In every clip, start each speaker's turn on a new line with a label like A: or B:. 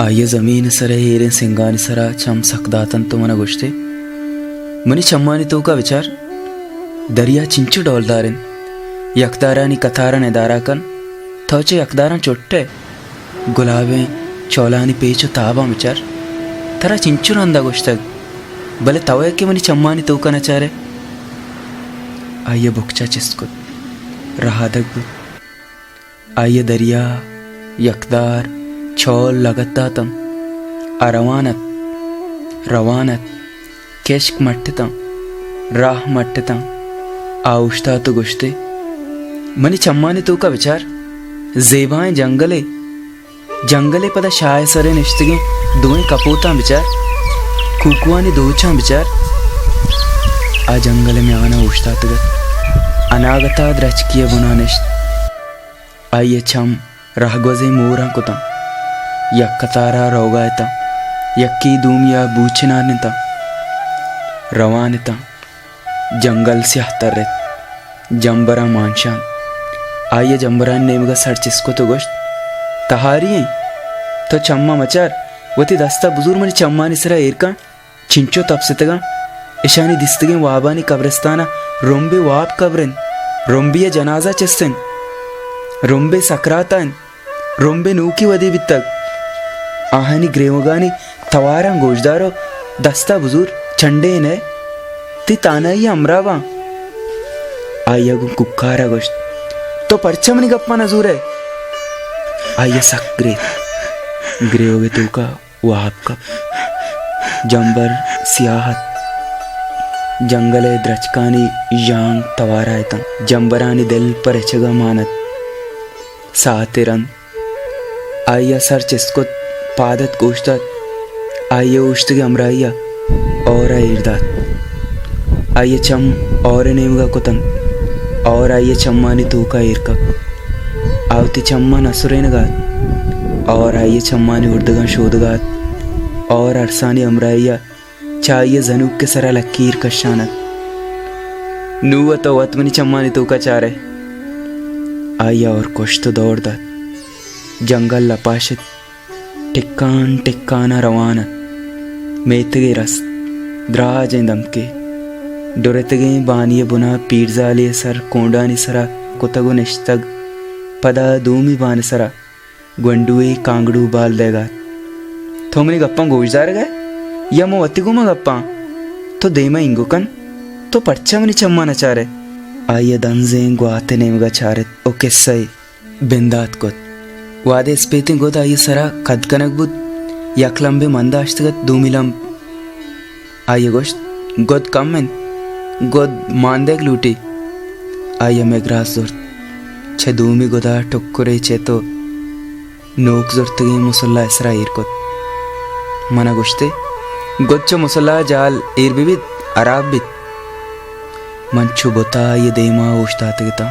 A: आइए ज़मीन सरे हेरें सिंगानी सरा चम सकदातन तो मना गुश्ते मनी चम्मानी तो का विचार दरिया चिंचु डोलदारें यकदारानी कथारा नेदाराकन थोचे यकदारा चोट्टे गुलाबे चौलानी पेचो ताबा विचार थरा चिंचु नंदा गुश्तग भले तवे के मनी चम्मानी तो का नचारे आइए बुक्चा चिस्कुत रहादग आइए दरिया यकदार चौल लगत्तातम अरवानत रवानत केश्क मट्टतम राह मट्टतम आउश्ता तो गुश्ते मनी चम्मानी तो का विचार जेबाएं जंगले जंगले पदा शाय सरे निश्तिगे दोए कपोता विचार कुकुआनी दोचा विचार आ जंगले में आना उश्ता तगत अनागता द्रचकिय बुना निश्त आइए चम राहगवजे मोरा कुतम यक्कतारा रोगायता यक्की दूमिया बूचिनानिता रवानिता जंगल से हतरत जंबरा मानशान आइए जंबरान नेमगा सर चिस्को तो गोश्त तहारी तो चम्मा मचार वती दस्ता बुजुर्ग मनी चम्मानी सरा एरका चिंचो तपसतगा इशानी दिस्तगे वाबानी कब्रिस्ताना रोंबे वाब कब्रेन रोंबिया जनाजा चेस्तेन रोंबे सक्रातान रोंबे नूकी वदी बित्तग आहनी ग्रेवगानी तवारा गोजदारो दस्ता बुजुर्ग चंडे ने ती तानाई अमरावा आइया गु कुक्कारा गोश्त तो परचमनी गप्पा नजूर है आइया सक्रे ग्रेवगे तू का वाब कप जंबर सियाहत जंगले द्रचकानी यांग तवारा है जंबरानी दिल पर एचगा मानत सातिरन आइया सर चिस्कुत पादत गोश्तत आइया उश्तगे अमराइया और इर्दात आइए चम और नेमगा कुतम और आइए चम्मानी तो का इरका आवती चम्मा नसुरेनगात और आइए चम्मानी उर्दगा शोधगात और अरसानी अमराइया चाहिए जनुक के सरा लकीर कशानत नूव तो वतमनी चम्मानी तो का चारे आइया और कुछ तो दौड़दात जंगल लपाशित टिक्कान टिक्काना रवानत मेतगे रस द्राजें दमके डोरेतगे बानिये बुना पीरजालिये सर कोंडानी सरा कुतगु निश्तग पदा दूमी बान सरा ग्वंडुए कांगड़ू बाल देगा थोमनी गप्पा गोजदार गए या मो वतिगुमा गप्पा तो देमा इंगुकन तो परचमनी चम्मा नचारे आइए दंजे ग्वाते नेमगा चारे ओ किस्से बिंदात कुत वादे स्पेतिंग गोद आइए सरा कदकनक बुद यकलंबे मंदाश्तगत दूमिलम आइए गोश्त गोद कमें गोद मांदेक लूटी आइए मेग्रास जोर्त छे दूमी गोदा टुक्कुरे चेतो नोक जोर्तगी मुसल्ला इसरा इरकोत मना गुश्ते गोच्चो मुसल्ला जाल इरबिबित अराबित मंचु बोता ये देमा उश्तातगता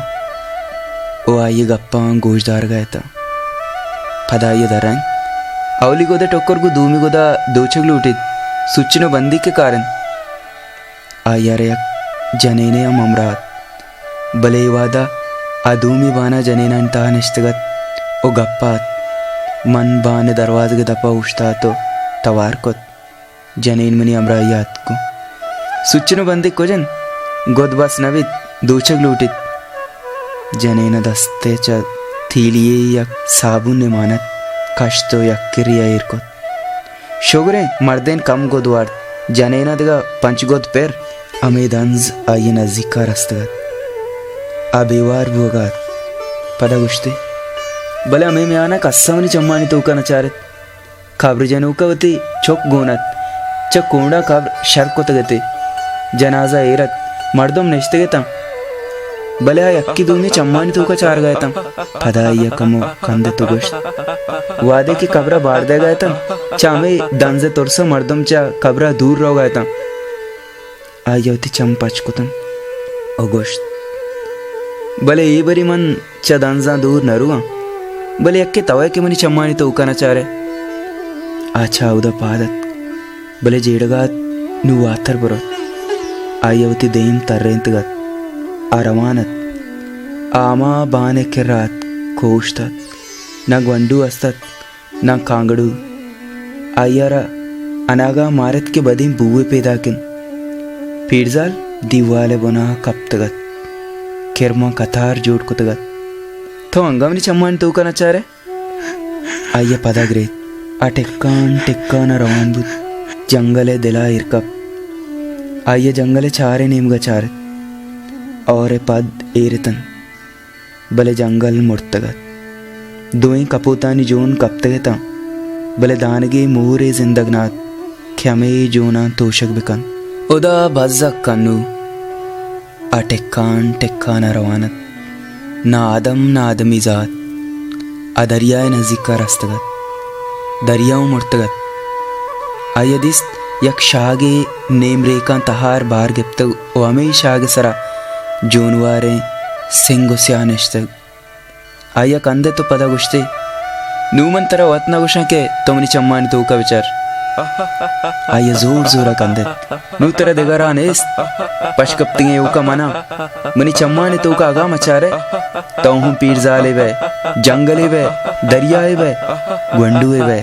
A: ओ आइए गप्पा गोजदार गयता पदाइए दरां अवली गोदा टोक्कर गु दूमी गोदा दोचग लूटित सुच्चिनो बंदी के कारण आयारे जनेने अमरात भले वादा अदूमी बाना जनेना इंता निश्तगत ओ गप्पात मन बाने दरवाजे के दपा उश्ता तो तवार को जनेन मनी अमरायात को सुच्चिनो बंदी को जन गोद बस नवित दोचग लूटित जनेना दस्ते च थीलिये यक साबुन ने मानत कश्तो यक किरिया इरको शोगरे मर्देन कम गोदवार जनेना दिगा पंच गोद पेर अमेदांज आइए नज़दीक का रस्तगत आबेवार बुगात पदा गुश्ते भले हमें में आना कस्समनी चम्मानी तो का नचारत खबर जनूकवती चौक गोनत च कोंडा खबर शर्को तगते जनाजा एरत मर्दम नेश्तगता भले आ यक्की दूनी चम्मानी तो का चार गए तम पदा आइया कमो कंदे तो गुश्त वादे की कब्रा बाढ़ दे गए तम चामे दंजे तुरसा मर्दम चा कब्रा दूर रो गए तम आयवती चम पचकुतन अगोश्त भले ये बरी मन च दंजा दूर नरुआ भले यक्के तवे के मनी चम्मानी तो उका नचारे आछा उदा पादत भले जेड़गात नु वातर बरोत आयवती देम तर्रेंतगत अरवानत आमा बाने के रात कोश्तत ना ग्वंडू अस्तत ना कांगड़ू आयरा अनागा मारत के बदी बुए पैदा किन पीड़जाल दीवाले बना कप तगत किरमा कतार जोड़ को तगत तो अंगमनी चम्मान तू का नचारे आये पदा ग्रेत आ टिक्कान रवान बुद जंगले दिला इरकप आये जंगले चारे नीमगा चारे और पद एरतन भले जंगल मुर्तगत दुई कपूतानी जोन कप्तगता भले दानगे मोरे जिंदगनाथ ख्यामे जोना तोशक बिकन उदा बज्जक कन्नु आ टिक्कान रवानत ना आदम ना आदमी जात आ दरियाए नजीक का रस्तगत दरियाओं मुर्तगत आयदिस यक शागे नेम रेका तहार बार गिप्तग वमे शागे सरा जोनवारे सिंगु स्यानिश्तग आया कंदे तो पदा गुश्ते नूमंतर वतना गुशा के तुमनी चम्मानी तो का विचार आया जोर जोरा कंदे नू तेरा देगरा नेस पशकप्तिंगे उका मना मनी चम्मानी तो का आगा मचारे तो हूँ पीरजाले वे जंगले वे दरियाए वे वंडुए वे